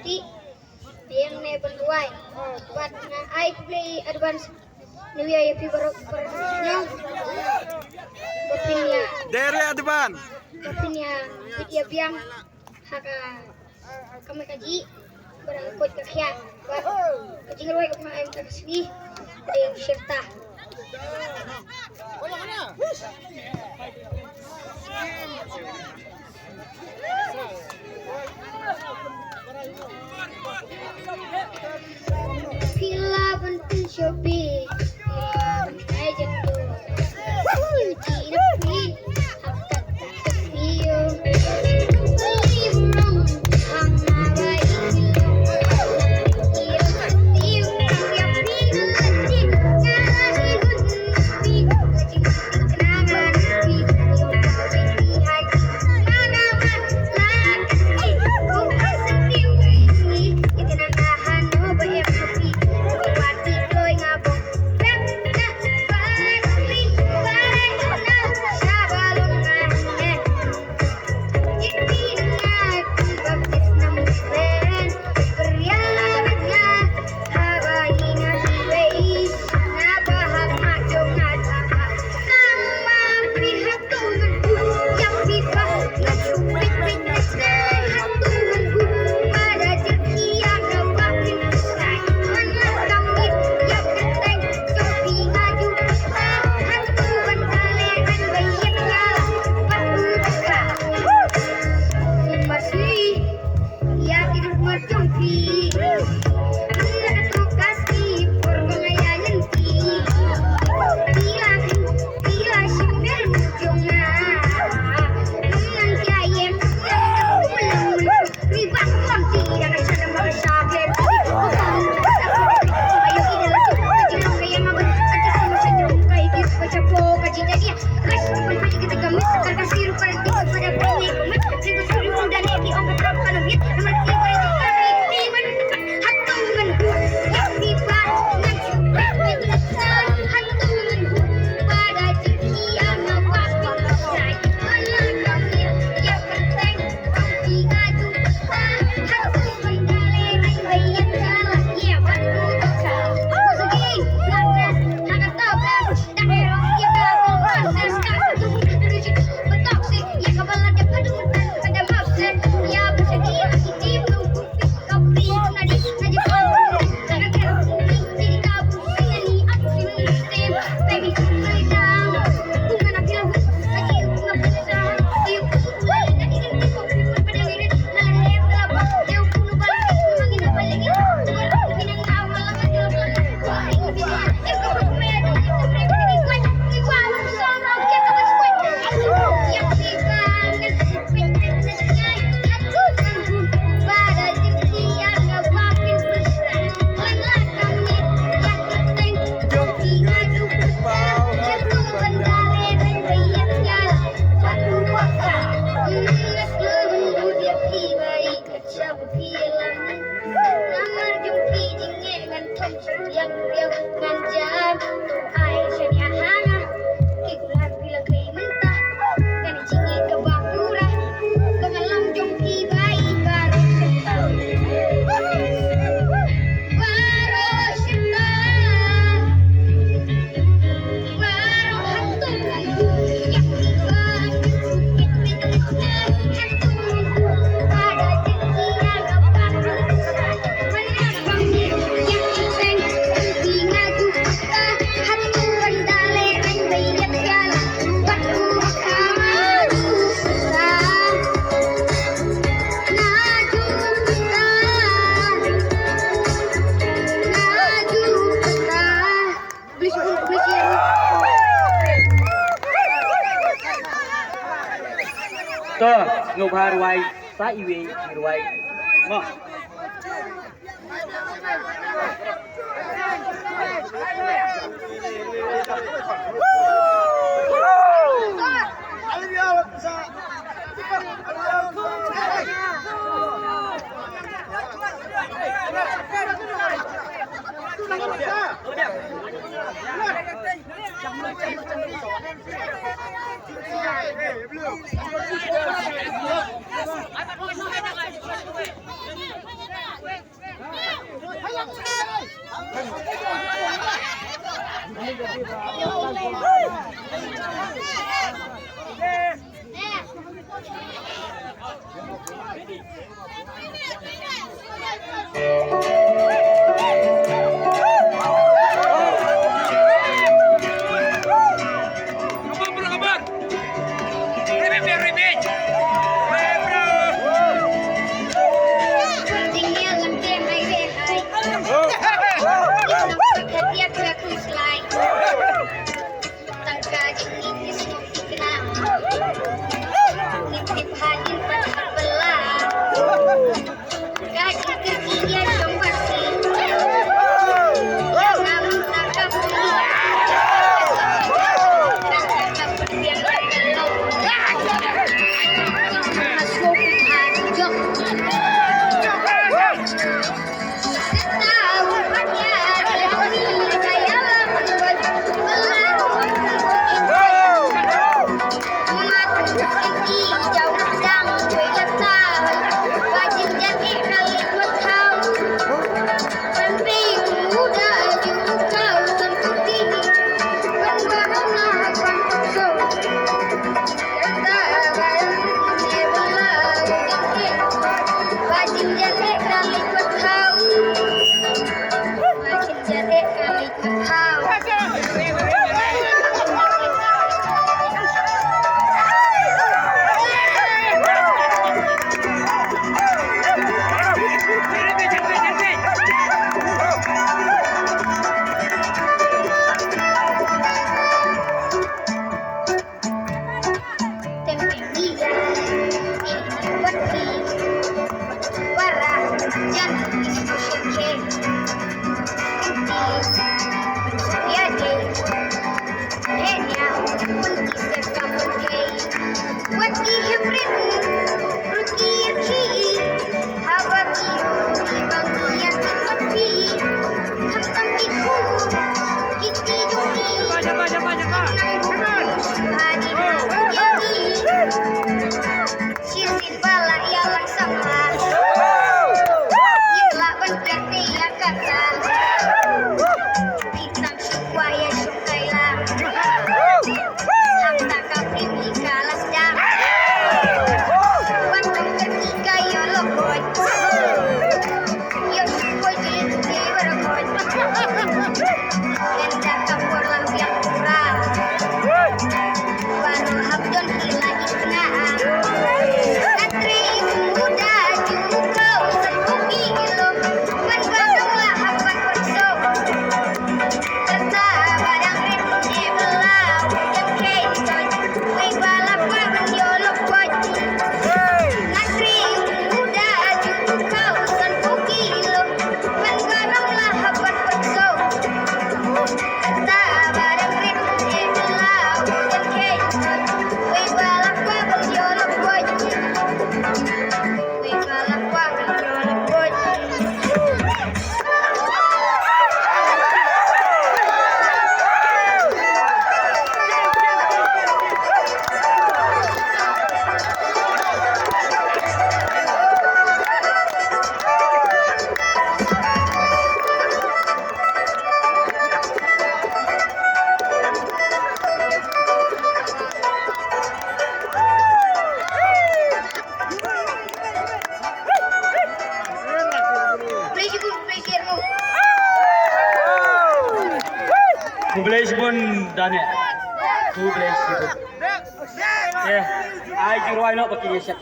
Shopee yang never why but I play advance New Year happy barunya kopinya Dari Adban. kopinya dia biang haka kami kaji berangkut ke kaya kaji ngeruai ke mga ayam takasli ada yang syirta Pila penting Shopee ay jatuh Yuji nepi Hakat tepiyo Liburong Ang nabai Tiyo Tiap pinalati Ngasi gunpi Kacing kenangan Di Hai Manaman Lakasi Bukan setiap ini Itinangahan No bayang Shopee Wati Loy ngabong Web na Pagli Baray na Sabalong ngahne Ipinangak Baptis na musren Beryaman na Habayi na hiway Nabahag majong nataka Nang maprihatungan ko Yang biba Nagsupit-pit na hatungan ko Pada jerkiya Gawakin usay Anak kami Yang keteng Sopi ngaju Hatungan kalian Bayan ngala Patutuka Masih Ya hidup macampi Nakasih Perbangayan ti Bila simel Mujunga Nungan kayem Yang kepulang Ribang konti Dan sana magasakit Ayo inalas Kajilong kaya mabot Aja sama sadyong Kay gis Baca po Kajidadya Kas Tupan pati kita gamis Karkasiru Parati Pada pini Kumat Ribu suri Muda Neki Ongkat Panagit Naman Tiba Itu Kari Iman Hatungan Yang biba Nagsupit Hatungan Pada jerkiya Gawakin usay Anak kami Yang keteng Sopi ngaju Hatungan kalian Bayan ngala Ya patutuka Sige Lantas Nakatobra Dahero Ya kakong Lantas Kasatun Rujit Betoksik Ya kabalada Padutan Pada mapsen Ya bersegi Asiti Melungkupi Kopri Nadi Najib Alun Nakakera Kuning Jadi kabur Sayani Aku Sistem Baby Melidang Bunga nakilang Kaji Bunga Penyesal Tiup Kusuai Nadi Ganti Kopri Pada lirik Nalalaya Kelapa Jauh Kuno Balik Mangin Nabalingin Tunggal Pinang Awal Langan Gelap Wahai Ngobini Yang kapal Kumaya Dan Kita Mereka Nikuan Nikuan Sono Kita Kaskuan Yang Tibangan Supit Nyai Hatungan ku Pada jerkiya Gawakin besar Lelah kami Yang keteng Joki ngaju Hatungan kalian Bayan nyala Satu waka Nges lebendu Dia tibai Kecap hilang Namar jumpi Jinge Ngantom Yang biau Nganjam Aisyah Nyahana Kikulah bilang kay mentah Gani jinge Kabakura Pengalam jumpi Bayi Baru setahun Baru setahun Baru hatungan Yang tiba Sukit Pindah Hatungan Pada jerkiya Gawakin besar Anak kami Yang keteng Sopi ngaju Hatungan kalian Bayan ngala Patutuka Maju besar Maju besar Maju besar Please Tuh, ngubah ruai, sa iwi ruai. Mo. Ila ia laksana Ila berarti ya kata Hitam supaya sukaila Hamta kaprim ikalas dah Waktu ketika yo lokot Yo supaya jadi berebut Ganda kapur lampiang kurang Baru habdon ila iknaan Natri muda juga sepuki ilo Mengganggulah apa kurso Serta barang rinne belau Dan kencoy Wai balap waban yolok boj Natri muda juga sepuki ilo Mengganggulah apa kurso Serta barang rinne belau Dan kencoy Wai balap waban yolok boj Wai balap waban yolok boj Beli juga beli sirmu Kublais pun dane. Kublais itu. Ya, ai jirwai no pakai set.